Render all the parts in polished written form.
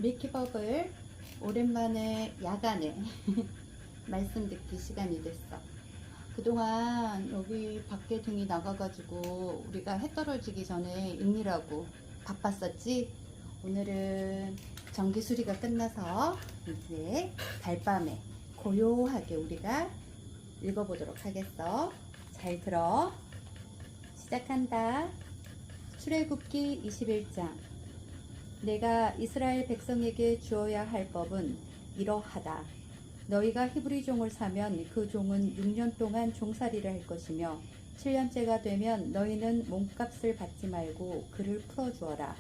밀키버블 오랜만에 야간에 말씀 듣기 시간이 됐어. 그동안 여기 밖에 등이 나가가지고 우리가 해 떨어지기 전에 읽느라고 바빴었지. 오늘은 전기 수리가 끝나서 이제 달밤에 고요하게 우리가 읽어보도록 하겠어. 잘 들어. 시작한다. 출애굽기 21장. 내가 이스라엘 백성에게 주어야 할 법은 이러하다. 너희가 히브리 종을 사면 그 종은 6년 동안 종살이를 할 것이며 7년째가 되면 너희는 몸값을 받지 말고 그를 풀어주어라.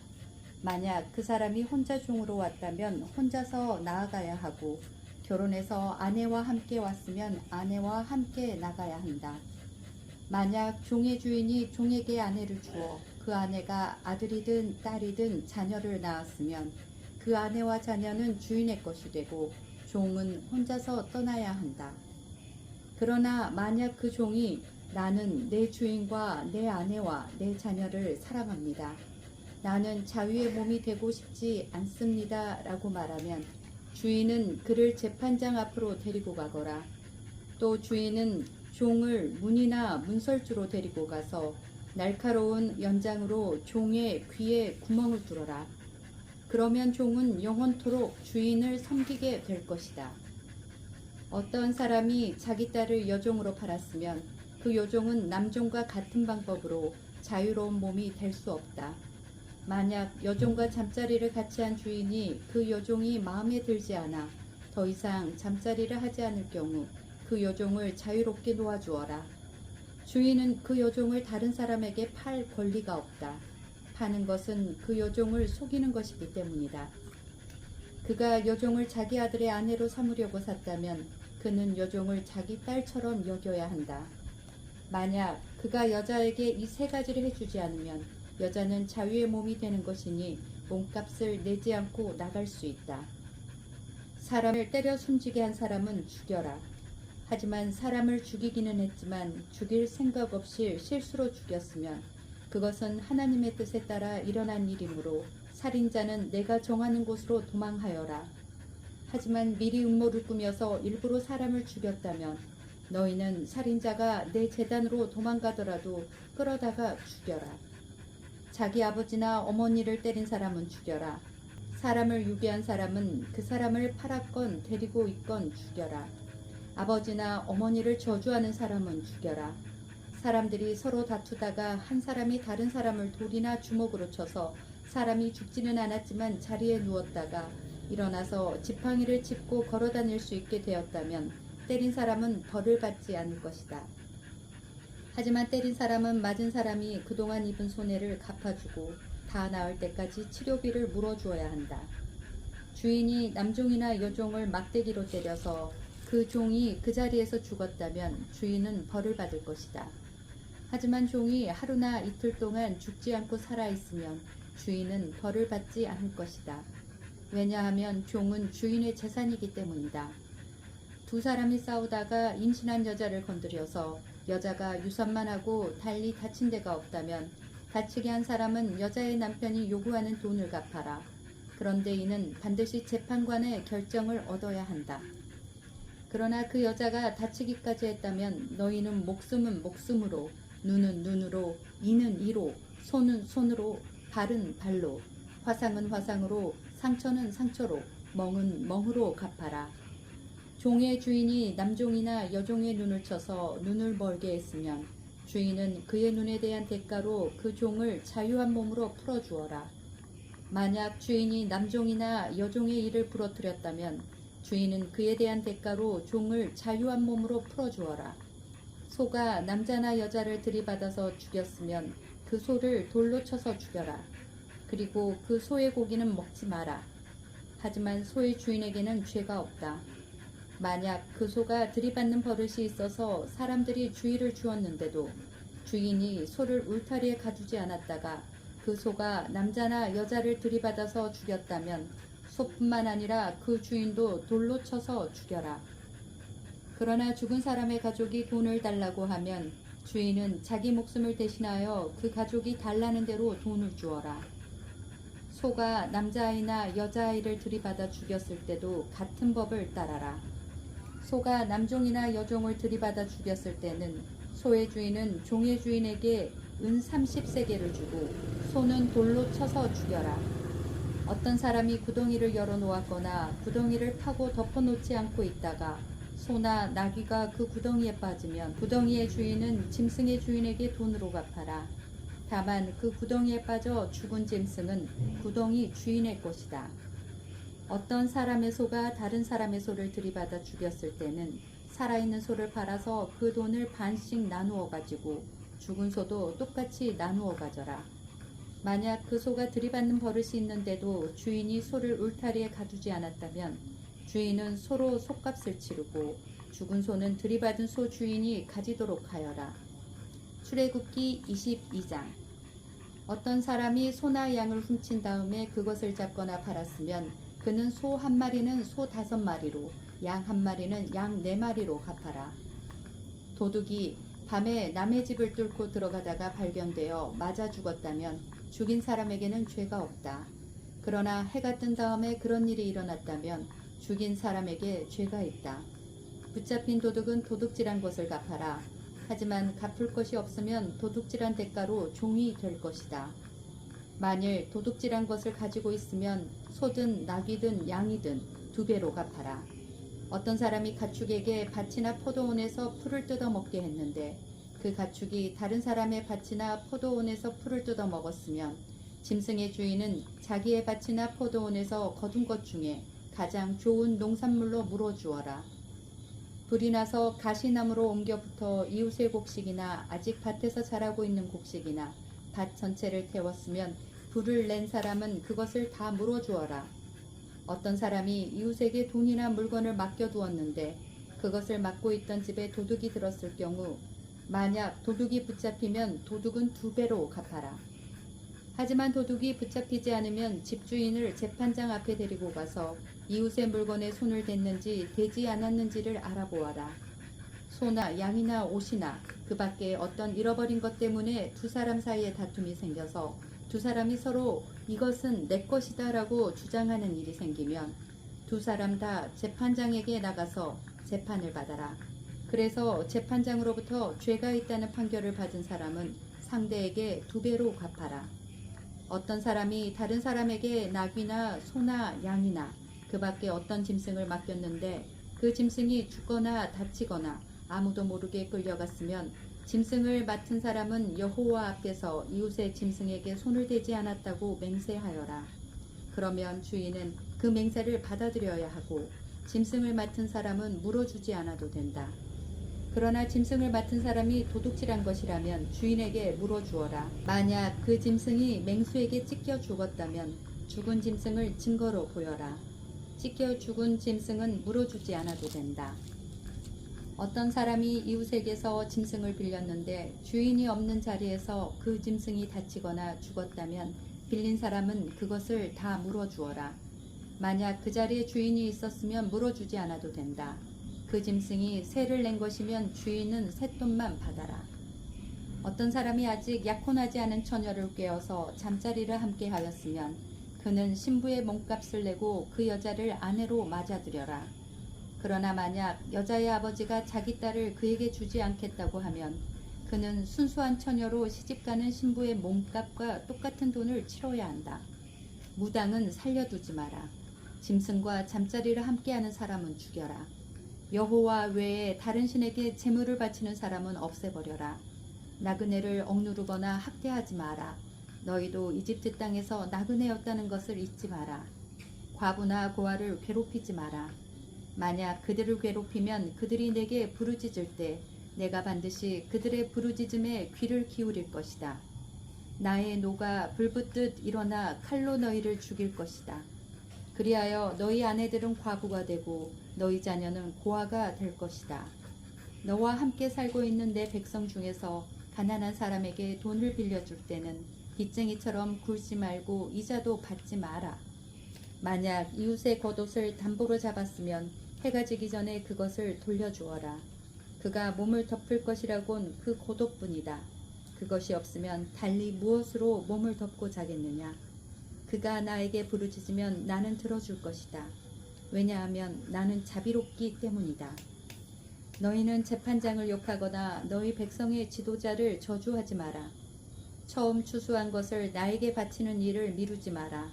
만약 그 사람이 혼자 종으로 왔다면 혼자서 나아가야 하고 결혼해서 아내와 함께 왔으면 아내와 함께 나가야 한다. 만약 종의 주인이 종에게 아내를 주어 그 아내가 아들이든 딸이든 자녀를 낳았으면 그 아내와 자녀는 주인의 것이 되고 종은 혼자서 떠나야 한다. 그러나 만약 그 종이 나는 내 주인과 내 아내와 내 자녀를 사랑합니다. 나는 자유의 몸이 되고 싶지 않습니다. 라고 말하면 주인은 그를 재판장 앞으로 데리고 가거라. 또 주인은 종을 문이나 문설주로 데리고 가서 날카로운 연장으로 종의 귀에 구멍을 뚫어라. 그러면 종은 영원토록 주인을 섬기게 될 것이다. 어떤 사람이 자기 딸을 여종으로 팔았으면 그 여종은 남종과 같은 방법으로 자유로운 몸이 될 수 없다. 만약 여종과 잠자리를 같이 한 주인이 그 여종이 마음에 들지 않아 더 이상 잠자리를 하지 않을 경우 그 여종을 자유롭게 놓아주어라. 주인은 그 여종을 다른 사람에게 팔 권리가 없다. 파는 것은 그 여종을 속이는 것이기 때문이다. 그가 여종을 자기 아들의 아내로 삼으려고 샀다면 그는 여종을 자기 딸처럼 여겨야 한다. 만약 그가 여자에게 이 세 가지를 해주지 않으면 여자는 자유의 몸이 되는 것이니 몸값을 내지 않고 나갈 수 있다. 사람을 때려 숨지게 한 사람은 죽여라. 하지만 사람을 죽이기는 했지만 죽일 생각 없이 실수로 죽였으면 그것은 하나님의 뜻에 따라 일어난 일이므로 살인자는 내가 정하는 곳으로 도망하여라. 하지만 미리 음모를 꾸며서 일부러 사람을 죽였다면 너희는 살인자가 내 재단으로 도망가더라도 끌어다가 죽여라. 자기 아버지나 어머니를 때린 사람은 죽여라. 사람을 유괴한 사람은 그 사람을 팔았건 데리고 있건 죽여라. 아버지나 어머니를 저주하는 사람은 죽여라. 사람들이 서로 다투다가 한 사람이 다른 사람을 돌이나 주먹으로 쳐서 사람이 죽지는 않았지만 자리에 누웠다가 일어나서 지팡이를 짚고 걸어다닐 수 있게 되었다면 때린 사람은 벌을 받지 않을 것이다. 하지만 때린 사람은 맞은 사람이 그동안 입은 손해를 갚아주고 다 나을 때까지 치료비를 물어주어야 한다. 주인이 남종이나 여종을 막대기로 때려서 그 종이 그 자리에서 죽었다면 주인은 벌을 받을 것이다. 하지만 종이 하루나 이틀 동안 죽지 않고 살아있으면 주인은 벌을 받지 않을 것이다. 왜냐하면 종은 주인의 재산이기 때문이다. 두 사람이 싸우다가 임신한 여자를 건드려서 여자가 유산만 하고 달리 다친 데가 없다면 다치게 한 사람은 여자의 남편이 요구하는 돈을 갚아라. 그런데 이는 반드시 재판관의 결정을 얻어야 한다. 그러나 그 여자가 다치기까지 했다면 너희는 목숨은 목숨으로, 눈은 눈으로, 이는 이로, 손은 손으로, 발은 발로, 화상은 화상으로, 상처는 상처로, 멍은 멍으로 갚아라. 종의 주인이 남종이나 여종의 눈을 쳐서 눈을 멀게 했으면 주인은 그의 눈에 대한 대가로 그 종을 자유한 몸으로 풀어주어라. 만약 주인이 남종이나 여종의 일을 부러뜨렸다면 주인은 그에 대한 대가로 종을 자유한 몸으로 풀어주어라. 소가 남자나 여자를 들이받아서 죽였으면 그 소를 돌로 쳐서 죽여라. 그리고 그 소의 고기는 먹지 마라. 하지만 소의 주인에게는 죄가 없다. 만약 그 소가 들이받는 버릇이 있어서 사람들이 주의를 주었는데도 주인이 소를 울타리에 가두지 않았다가 그 소가 남자나 여자를 들이받아서 죽였다면 소뿐만 아니라 그 주인도 돌로 쳐서 죽여라. 그러나 죽은 사람의 가족이 돈을 달라고 하면 주인은 자기 목숨을 대신하여 그 가족이 달라는 대로 돈을 주어라. 소가 남자아이나 여자아이를 들이받아 죽였을 때도 같은 법을 따라라. 소가 남종이나 여종을 들이받아 죽였을 때는 소의 주인은 종의 주인에게 은 30세겔을 주고 소는 돌로 쳐서 죽여라. 어떤 사람이 구덩이를 열어놓았거나 구덩이를 파고 덮어놓지 않고 있다가 소나 나귀가 그 구덩이에 빠지면 구덩이의 주인은 짐승의 주인에게 돈으로 갚아라. 다만 그 구덩이에 빠져 죽은 짐승은 구덩이 주인의 것이다. 어떤 사람의 소가 다른 사람의 소를 들이받아 죽였을 때는 살아있는 소를 팔아서 그 돈을 반씩 나누어 가지고 죽은 소도 똑같이 나누어 가져라. 만약 그 소가 들이받는 버릇이 있는데도 주인이 소를 울타리에 가두지 않았다면 주인은 소로 솥값을 치르고 죽은 소는 들이받은 소 주인이 가지도록 하여라. 출애굽기 22장. 어떤 사람이 소나 양을 훔친 다음에 그것을 잡거나 팔았으면 그는 소 한 마리는 소 5마리로 양 한 마리는 양 4마리로 갚아라. 도둑이 밤에 남의 집을 뚫고 들어가다가 발견되어 맞아 죽었다면 죽인 사람에게는 죄가 없다. 그러나 해가 뜬 다음에 그런 일이 일어났다면 죽인 사람에게 죄가 있다. 붙잡힌 도둑은 도둑질한 것을 갚아라. 하지만 갚을 것이 없으면 도둑질한 대가로 종이 될 것이다. 만일 도둑질한 것을 가지고 있으면 소든 나귀든 양이든 2배로 갚아라. 어떤 사람이 가축에게 밭이나 포도원에서 풀을 뜯어 먹게 했는데 그 가축이 다른 사람의 밭이나 포도원에서 풀을 뜯어 먹었으면 짐승의 주인은 자기의 밭이나 포도원에서 거둔 것 중에 가장 좋은 농산물로 물어주어라. 불이 나서 가시나무로 옮겨 붙어 이웃의 곡식이나 아직 밭에서 자라고 있는 곡식이나 밭 전체를 태웠으면 불을 낸 사람은 그것을 다 물어주어라. 어떤 사람이 이웃에게 돈이나 물건을 맡겨두었는데 그것을 맡고 있던 집에 도둑이 들었을 경우 만약 도둑이 붙잡히면 도둑은 2배로 갚아라. 하지만 도둑이 붙잡히지 않으면 집주인을 재판장 앞에 데리고 가서 이웃의 물건에 손을 댔는지 대지 않았는지를 알아보아라. 소나 양이나 옷이나 그 밖에 어떤 잃어버린 것 때문에 2사람 사이에 다툼이 생겨서 2사람이 서로 이것은 내 것이다 라고 주장하는 일이 생기면 2사람 다 재판장에게 나가서 재판을 받아라. 그래서 재판장으로부터 죄가 있다는 판결을 받은 사람은 상대에게 2배로 갚아라. 어떤 사람이 다른 사람에게 나귀나 소나 양이나 그 밖에 어떤 짐승을 맡겼는데 그 짐승이 죽거나 다치거나 아무도 모르게 끌려갔으면 짐승을 맡은 사람은 여호와 앞에서 이웃의 짐승에게 손을 대지 않았다고 맹세하여라. 그러면 주인은 그 맹세를 받아들여야 하고 짐승을 맡은 사람은 물어주지 않아도 된다. 그러나 짐승을 맡은 사람이 도둑질한 것이라면 주인에게 물어주어라. 만약 그 짐승이 맹수에게 찢겨 죽었다면 죽은 짐승을 증거로 보여라. 찢겨 죽은 짐승은 물어주지 않아도 된다. 어떤 사람이 이웃에게서 짐승을 빌렸는데 주인이 없는 자리에서 그 짐승이 다치거나 죽었다면 빌린 사람은 그것을 다 물어주어라. 만약 그 자리에 주인이 있었으면 물어주지 않아도 된다. 그 짐승이 세를 낸 것이면 주인은 쇳돈만 받아라. 어떤 사람이 아직 약혼하지 않은 처녀를 꿰어서 잠자리를 함께 하였으면 그는 신부의 몸값을 내고 그 여자를 아내로 맞아들여라. 그러나 만약 여자의 아버지가 자기 딸을 그에게 주지 않겠다고 하면 그는 순수한 처녀로 시집가는 신부의 몸값과 똑같은 돈을 치러야 한다. 무당은 살려두지 마라. 짐승과 잠자리를 함께하는 사람은 죽여라. 여호와 외에 다른 신에게 제물을 바치는 사람은 없애버려라. 나그네를 억누르거나 학대하지 마라. 너희도 이집트 땅에서 나그네였다는 것을 잊지 마라. 과부나 고아를 괴롭히지 마라. 만약 그들을 괴롭히면 그들이 내게 부르짖을 때 내가 반드시 그들의 부르짖음에 귀를 기울일 것이다. 나의 노가 불붙듯 일어나 칼로 너희를 죽일 것이다. 그리하여 너희 아내들은 과부가 되고 너희 자녀는 고아가 될 것이다. 너와 함께 살고 있는 내 백성 중에서 가난한 사람에게 돈을 빌려줄 때는 빚쟁이처럼 굴지 말고 이자도 받지 마라. 만약 이웃의 겉옷을 담보로 잡았으면 해가 지기 전에 그것을 돌려주어라. 그가 몸을 덮을 것이라곤 그 겉옷뿐이다. 그것이 없으면 달리 무엇으로 몸을 덮고 자겠느냐. 그가 나에게 부르짖으면 나는 들어줄 것이다. 왜냐하면 나는 자비롭기 때문이다. 너희는 재판장을 욕하거나 너희 백성의 지도자를 저주하지 마라. 처음 추수한 것을 나에게 바치는 일을 미루지 마라.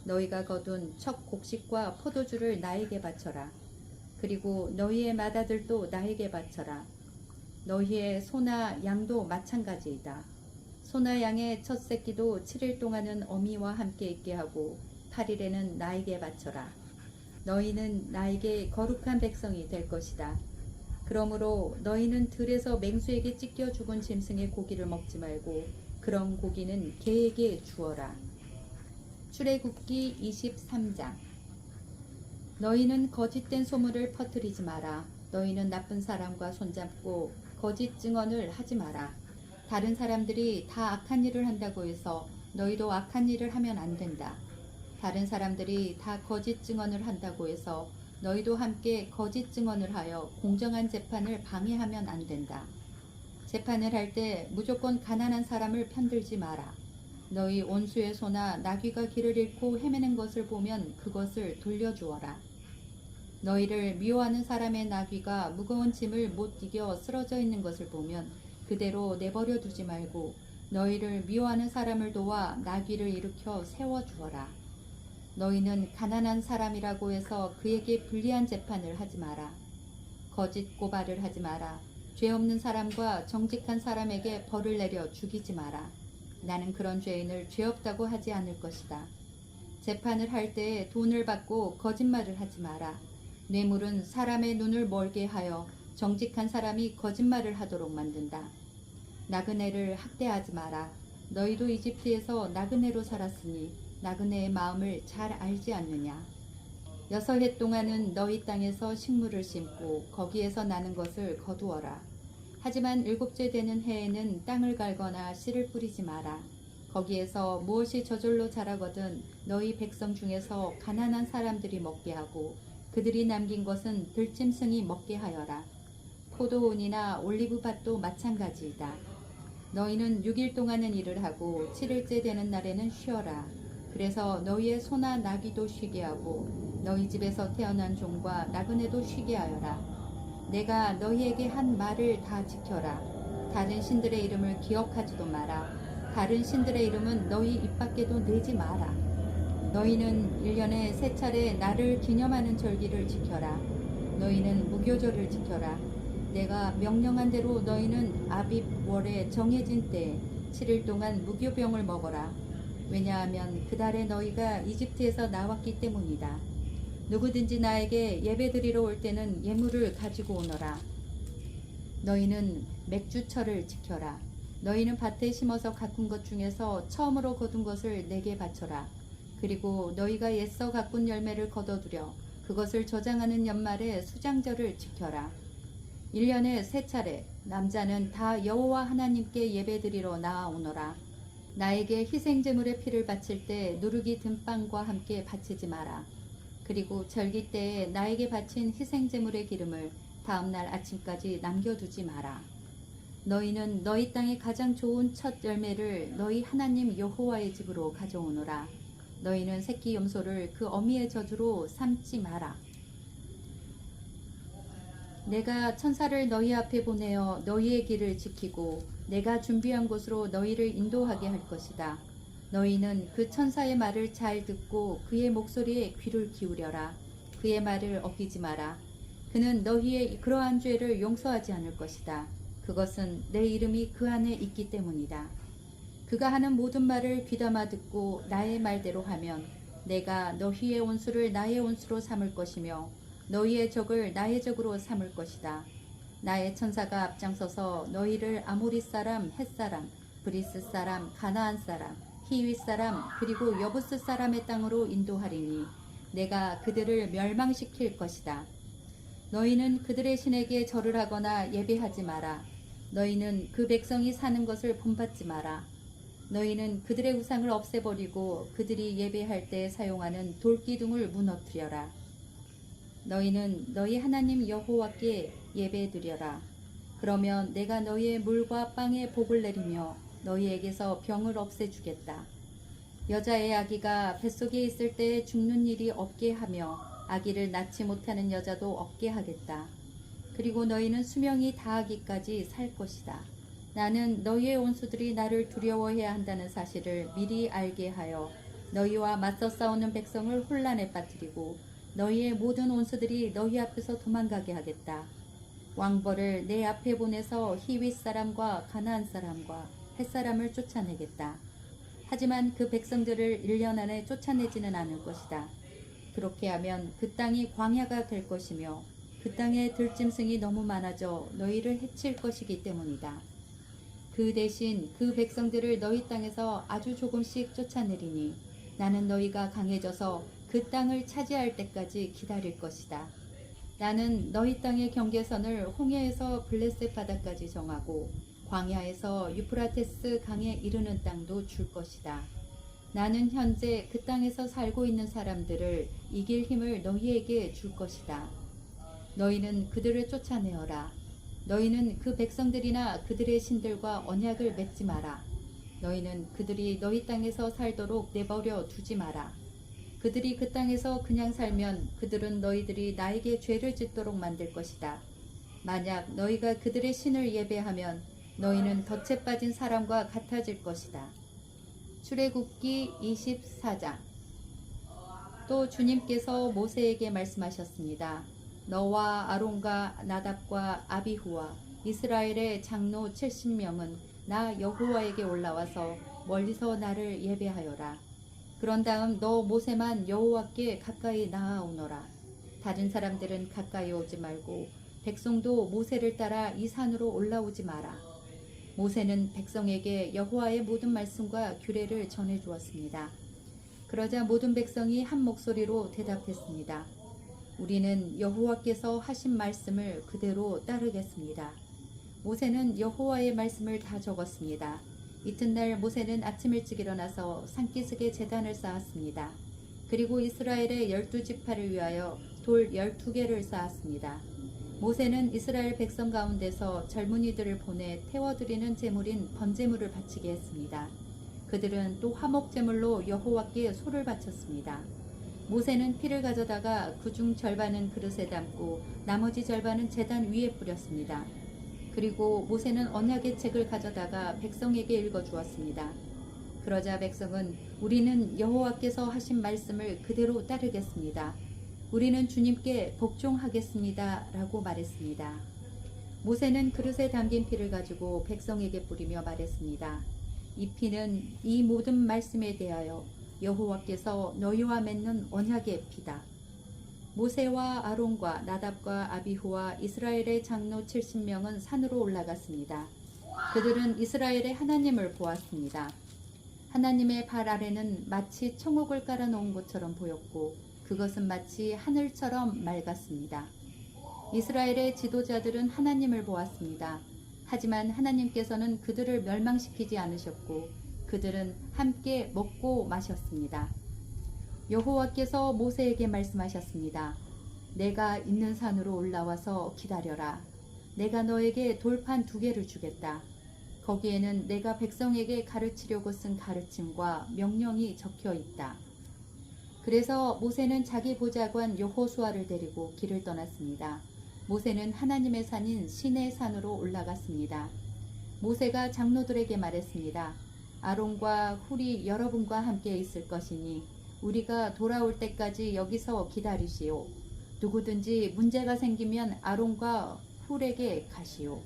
너희가 거둔 첫 곡식과 포도주를 나에게 바쳐라. 그리고 너희의 맏아들도 나에게 바쳐라. 너희의 소나 양도 마찬가지이다. 소나 양의 첫 새끼도 7일 동안은 어미와 함께 있게 하고 8일에는 나에게 바쳐라. 너희는 나에게 거룩한 백성이 될 것이다. 그러므로 너희는 들에서 맹수에게 찢겨 죽은 짐승의 고기를 먹지 말고 그런 고기는 개에게 주어라. 출애굽기 23장. 너희는 거짓된 소문을 퍼뜨리지 마라. 너희는 나쁜 사람과 손잡고 거짓 증언을 하지 마라. 다른 사람들이 다 악한 일을 한다고 해서 너희도 악한 일을 하면 안 된다. 다른 사람들이 다 거짓 증언을 한다고 해서 너희도 함께 거짓 증언을 하여 공정한 재판을 방해하면 안 된다. 재판을 할 때 무조건 가난한 사람을 편들지 마라. 너희 온수의 소나 나귀가 길을 잃고 헤매는 것을 보면 그것을 돌려주어라. 너희를 미워하는 사람의 나귀가 무거운 짐을 못 이겨 쓰러져 있는 것을 보면 그대로 내버려 두지 말고 너희를 미워하는 사람을 도와 나귀를 일으켜 세워주어라. 너희는 가난한 사람이라고 해서 그에게 불리한 재판을 하지 마라. 거짓 고발을 하지 마라. 죄 없는 사람과 정직한 사람에게 벌을 내려 죽이지 마라. 나는 그런 죄인을 죄 없다고 하지 않을 것이다. 재판을 할 때 돈을 받고 거짓말을 하지 마라. 뇌물은 사람의 눈을 멀게 하여 정직한 사람이 거짓말을 하도록 만든다. 나그네를 학대하지 마라. 너희도 이집트에서 나그네로 살았으니 나그네의 마음을 잘 알지 않느냐. 6해 동안은 너희 땅에서 식물을 심고 거기에서 나는 것을 거두어라. 하지만 7째 되는 해에는 땅을 갈거나 씨를 뿌리지 마라. 거기에서 무엇이 저절로 자라거든 너희 백성 중에서 가난한 사람들이 먹게 하고 그들이 남긴 것은 들짐승이 먹게 하여라. 포도원이나 올리브밭도 마찬가지이다. 너희는 6일 동안은 일을 하고 7일째 되는 날에는 쉬어라. 그래서 너희의 소나 나귀도 쉬게 하고 너희 집에서 태어난 종과 나그네도 쉬게 하여라. 내가 너희에게 한 말을 다 지켜라. 다른 신들의 이름을 기억하지도 마라. 다른 신들의 이름은 너희 입 밖에도 내지 마라. 너희는 1년에 3차례 나를 기념하는 절기를 지켜라. 너희는 무교절을 지켜라. 내가 명령한 대로 너희는 아빕 월에 정해진 때에 7일 동안 무교병을 먹어라. 왜냐하면 그 달에 너희가 이집트에서 나왔기 때문이다. 누구든지 나에게 예배드리러 올 때는 예물을 가지고 오너라. 너희는 맥주철을 지켜라. 너희는 밭에 심어서 가꾼 것 중에서 처음으로 거둔 것을 내게 바쳐라. 그리고 너희가 애써 가꾼 열매를 거둬들여 그것을 저장하는 연말에 수장절을 지켜라. 1년에 3차례 남자는 다 여호와 하나님께 예배드리러 나아오너라. 나에게 희생제물의 피를 바칠 때 누룩이 든 빵과 함께 바치지 마라. 그리고 절기 때에 나에게 바친 희생제물의 기름을 다음날 아침까지 남겨두지 마라. 너희는 너희 땅의 가장 좋은 첫 열매를 너희 하나님 여호와의 집으로 가져오노라. 너희는 새끼 염소를 그 어미의 젖으로 삼지 마라. 내가 천사를 너희 앞에 보내어 너희의 길을 지키고 내가 준비한 곳으로 너희를 인도하게 할 것이다. 너희는 그 천사의 말을 잘 듣고 그의 목소리에 귀를 기울여라. 그의 말을 어기지 마라. 그는 너희의 그러한 죄를 용서하지 않을 것이다. 그것은 내 이름이 그 안에 있기 때문이다. 그가 하는 모든 말을 귀담아 듣고 나의 말대로 하면 내가 너희의 원수를 나의 원수로 삼을 것이며 너희의 적을 나의 적으로 삼을 것이다. 나의 천사가 앞장서서 너희를 아모리 사람, 헷 사람, 브리스 사람, 가나안 사람, 히윗 사람, 그리고 여부스 사람의 땅으로 인도하리니 내가 그들을 멸망시킬 것이다. 너희는 그들의 신에게 절을 하거나 예배하지 마라. 너희는 그 백성이 사는 것을 본받지 마라. 너희는 그들의 우상을 없애버리고 그들이 예배할 때 사용하는 돌기둥을 무너뜨려라. 너희는 너희 하나님 여호와께 예배드려라. 그러면 내가 너희의 물과 빵에 복을 내리며 너희에게서 병을 없애주겠다. 여자의 아기가 뱃속에 있을 때 죽는 일이 없게 하며 아기를 낳지 못하는 여자도 없게 하겠다. 그리고 너희는 수명이 다하기까지 살 것이다. 나는 너희의 원수들이 나를 두려워해야 한다는 사실을 미리 알게 하여 너희와 맞서 싸우는 백성을 혼란에 빠뜨리고 너희의 모든 원수들이 너희 앞에서 도망가게 하겠다. 왕벌을 내 앞에 보내서 히윗 사람과 가나안 사람과 헷 사람을 쫓아내겠다. 하지만 그 백성들을 1년 안에 쫓아내지는 않을 것이다. 그렇게 하면 그 땅이 광야가 될 것이며 그 땅에 들짐승이 너무 많아져 너희를 해칠 것이기 때문이다. 그 대신 그 백성들을 너희 땅에서 아주 조금씩 쫓아내리니 나는 너희가 강해져서 그 땅을 차지할 때까지 기다릴 것이다. 나는 너희 땅의 경계선을 홍해에서 블레셋 바다까지 정하고 광야에서 유프라테스 강에 이르는 땅도 줄 것이다. 나는 현재 그 땅에서 살고 있는 사람들을 이길 힘을 너희에게 줄 것이다. 너희는 그들을 쫓아내어라. 너희는 그 백성들이나 그들의 신들과 언약을 맺지 마라. 너희는 그들이 너희 땅에서 살도록 내버려 두지 마라. 그들이 그 땅에서 그냥 살면 그들은 너희들이 나에게 죄를 짓도록 만들 것이다. 만약 너희가 그들의 신을 예배하면 너희는 덫에 빠진 사람과 같아질 것이다. 출애굽기 24장. 또 주님께서 모세에게 말씀하셨습니다. 너와 아론과 나답과 아비후와 이스라엘의 장로 70명은 나 여호와에게 올라와서 멀리서 나를 예배하여라. 그런 다음 너 모세만 여호와께 가까이 나아오너라. 다른 사람들은 가까이 오지 말고 백성도 모세를 따라 이 산으로 올라오지 마라. 모세는 백성에게 여호와의 모든 말씀과 규례를 전해 주었습니다. 그러자 모든 백성이 한 목소리로 대답했습니다. 우리는 여호와께서 하신 말씀을 그대로 따르겠습니다. 모세는 여호와의 말씀을 다 적었습니다. 이튿날 모세는 아침 일찍 일어나서 산기슭에 제단을 쌓았습니다. 그리고 이스라엘의 12지파를 위하여 돌 12개를 쌓았습니다. 모세는 이스라엘 백성 가운데서 젊은이들을 보내 태워드리는 제물인 번제물을 바치게 했습니다. 그들은 또 화목제물로 여호와께 소를 바쳤습니다. 모세는 피를 가져다가 그중 절반은 그릇에 담고 나머지 절반은 제단 위에 뿌렸습니다. 그리고 모세는 언약의 책을 가져다가 백성에게 읽어주었습니다. 그러자 백성은 우리는 여호와께서 하신 말씀을 그대로 따르겠습니다. 우리는 주님께 복종하겠습니다. 라고 말했습니다. 모세는 그릇에 담긴 피를 가지고 백성에게 뿌리며 말했습니다. 이 피는 이 모든 말씀에 대하여 여호와께서 너희와 맺는 언약의 피다. 모세와 아론과 나답과 아비후와 이스라엘의 장로 70명은 산으로 올라갔습니다. 그들은 이스라엘의 하나님을 보았습니다. 하나님의 발 아래는 마치 청옥을 깔아놓은 것처럼 보였고 그것은 마치 하늘처럼 맑았습니다. 이스라엘의 지도자들은 하나님을 보았습니다. 하지만 하나님께서는 그들을 멸망시키지 않으셨고 그들은 함께 먹고 마셨습니다. 여호와께서 모세에게 말씀하셨습니다. 내가 있는 산으로 올라와서 기다려라. 내가 너에게 돌판 2개를 주겠다. 거기에는 내가 백성에게 가르치려고 쓴 가르침과 명령이 적혀 있다. 그래서 모세는 자기 보좌관 여호수아를 데리고 길을 떠났습니다. 모세는 하나님의 산인 시내 산으로 올라갔습니다. 모세가 장로들에게 말했습니다. 아론과 훌이 여러분과 함께 있을 것이니 우리가 돌아올 때까지 여기서 기다리시오. 누구든지 문제가 생기면 아론과 훌에게 가시오.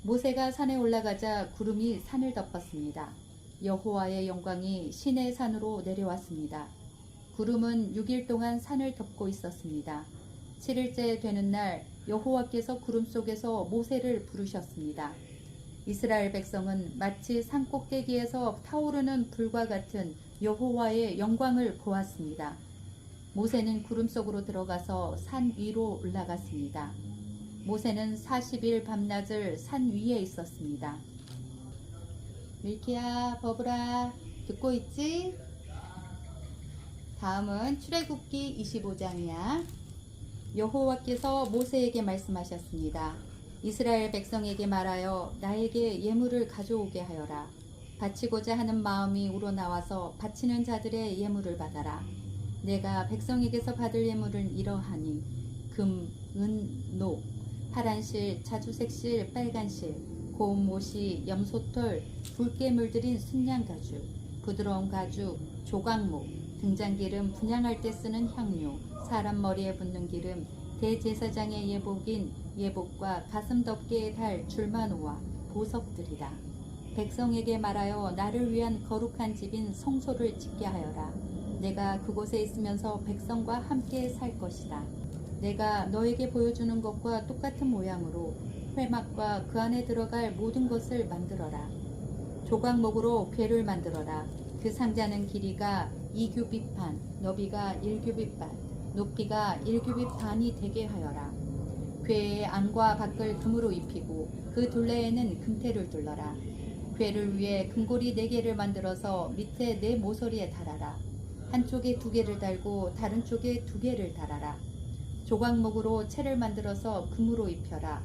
모세가 산에 올라가자 구름이 산을 덮었습니다. 여호와의 영광이 시내 산으로 내려왔습니다. 구름은 6일 동안 산을 덮고 있었습니다. 7일째 되는 날 여호와께서 구름 속에서 모세를 부르셨습니다. 이스라엘 백성은 마치 산 꼭대기에서 타오르는 불과 같은 여호와의 영광을 보았습니다. 모세는 구름 속으로 들어가서 산 위로 올라갔습니다. 모세는 40일 밤낮을 산 위에 있었습니다. 밀키야, 버브라, 듣고 있지? 다음은 출애굽기 25장이야. 여호와께서 모세에게 말씀하셨습니다. 이스라엘 백성에게 말하여 나에게 예물을 가져오게 하여라. 바치고자 하는 마음이 우러나와서 바치는 자들의 예물을 받아라. 내가 백성에게서 받을 예물은 이러하니 금, 은, 녹, 파란 실, 자주색 실, 빨간 실, 고운 못이, 염소털, 붉게 물들인 순양 가죽, 부드러운 가죽, 조각목, 등잔기름, 분향할 때 쓰는 향료, 사람 머리에 붓는 기름, 대제사장의 예복인 예복과 가슴 덮개에 달 줄마노와 보석들이라. 백성에게 말하여 나를 위한 거룩한 집인 성소를 짓게 하여라. 내가 그곳에 있으면서 백성과 함께 살 것이다. 내가 너에게 보여주는 것과 똑같은 모양으로 회막과 그 안에 들어갈 모든 것을 만들어라. 조각목으로 궤를 만들어라. 그 상자는 길이가 2규빗 반, 너비가 1규빗 반, 높이가 1규빗 반이 되게 하여라. 궤의 안과 밖을 금으로 입히고 그 둘레에는 금테를 둘러라. 궤를 위해 금고리 4개를 만들어서 밑에 4 모서리에 달아라. 한쪽에 2개를 달고 다른 쪽에 2개를 달아라. 조각목으로 채를 만들어서 금으로 입혀라.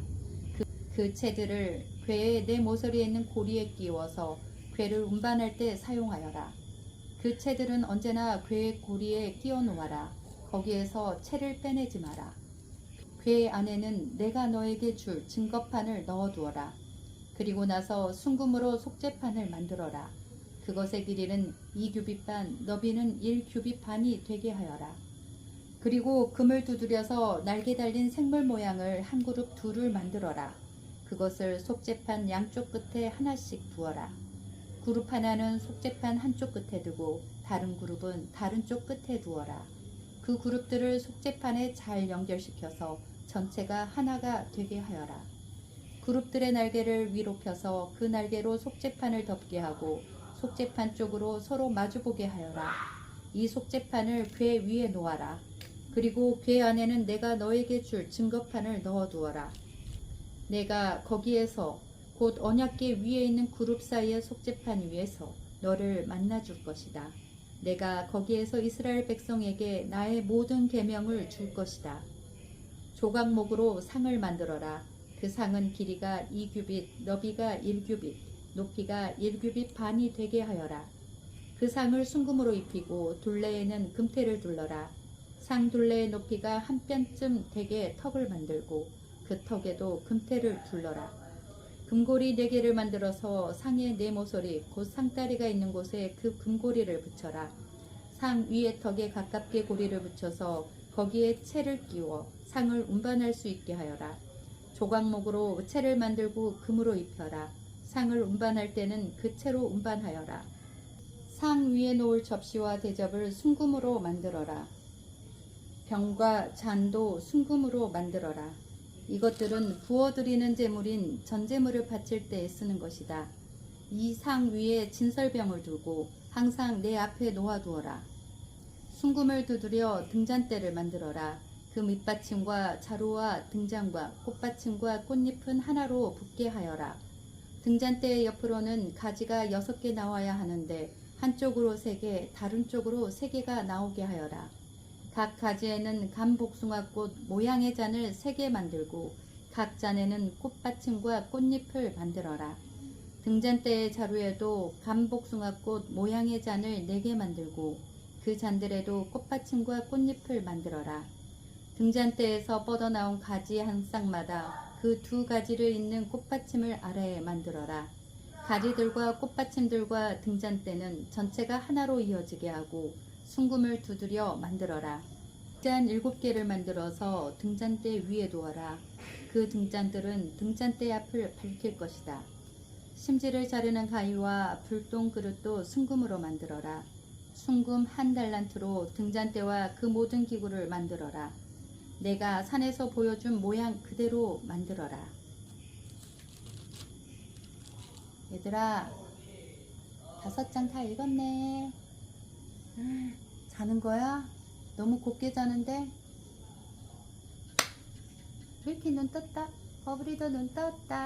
그 채들을 궤의 4 모서리에 있는 고리에 끼워서 궤를 운반할 때 사용하여라. 그 채들은 언제나 궤의 고리에 끼워 놓아라. 거기에서 채를 빼내지 마라. 궤 안에는 내가 너에게 줄 증거판을 넣어두어라. 그리고 나서 순금으로 속죄판을 만들어라. 그것의 길이는 2규빗 반, 너비는 1규빗 반이 되게 하여라. 그리고 금을 두드려서 날개 달린 생물 모양을 한 그룹 둘을 만들어라. 그것을 속죄판 양쪽 끝에 하나씩 두어라. 그룹 하나는 속죄판 한쪽 끝에 두고 다른 그룹은 다른 쪽 끝에 두어라. 그 그룹들을 속죄판에 잘 연결시켜서 전체가 하나가 되게 하여라. 그룹들의 날개를 위로 펴서 그 날개로 속죄판을 덮게 하고 속죄판 쪽으로 서로 마주보게 하여라. 이 속죄판을 궤 위에 놓아라. 그리고 궤 안에는 내가 너에게 줄 증거판을 넣어두어라. 내가 거기에서 곧 언약궤 위에 있는 그룹 사이의 속죄판 위에서 너를 만나줄 것이다. 내가 거기에서 이스라엘 백성에게 나의 모든 계명을 줄 것이다. 조각목으로 상을 만들어라. 그 상은 길이가 2규빗, 너비가 1규빗, 높이가 1규빗 반이 되게 하여라. 그 상을 순금으로 입히고 둘레에는 금테를 둘러라. 상 둘레의 높이가 한 뼘쯤 되게 턱을 만들고 그 턱에도 금테를 둘러라. 금고리 4개를 만들어서 상의 4 모서리 곧 상다리가 있는 곳에 그 금고리를 붙여라. 상 위에 턱에 가깝게 고리를 붙여서 거기에 채를 끼워 상을 운반할 수 있게 하여라. 조각목으로 채를 만들고 금으로 입혀라. 상을 운반할 때는 그 채로 운반하여라. 상 위에 놓을 접시와 대접을 순금으로 만들어라. 병과 잔도 순금으로 만들어라. 이것들은 부어드리는 제물인 전제물을 바칠 때 쓰는 것이다. 이 상 위에 진설병을 두고 항상 내 앞에 놓아두어라. 순금을 두드려 등잔대를 만들어라. 그 밑받침과 자루와 등잔과 꽃받침과 꽃잎은 하나로 붙게 하여라. 등잔대의 옆으로는 가지가 6개 나와야 하는데 한쪽으로 3개, 다른 쪽으로 3개가 나오게 하여라. 각 가지에는 감복숭아꽃 모양의 잔을 3개 만들고 각 잔에는 꽃받침과 꽃잎을 만들어라. 등잔대의 자루에도 감복숭아꽃 모양의 잔을 4개 만들고 그 잔들에도 꽃받침과 꽃잎을 만들어라. 등잔대에서 뻗어나온 가지 한 쌍마다 그 2 가지를 잇는 꽃받침을 아래에 만들어라. 가지들과 꽃받침들과 등잔대는 전체가 하나로 이어지게 하고 순금을 두드려 만들어라. 등잔 7개를 만들어서 등잔대 위에 두어라. 그 등잔들은 등잔대 앞을 밝힐 것이다. 심지를 자르는 가위와 불똥 그릇도 순금으로 만들어라. 순금 1 달란트로 등잔대와 그 모든 기구를 만들어라. 내가 산에서 보여준 모양 그대로 만들어라. 얘들아, 5장 다 읽었네. 자는 거야? 너무 곱게 자는데? 왜 이렇게 눈 떴다? 버블이도 눈 떴다.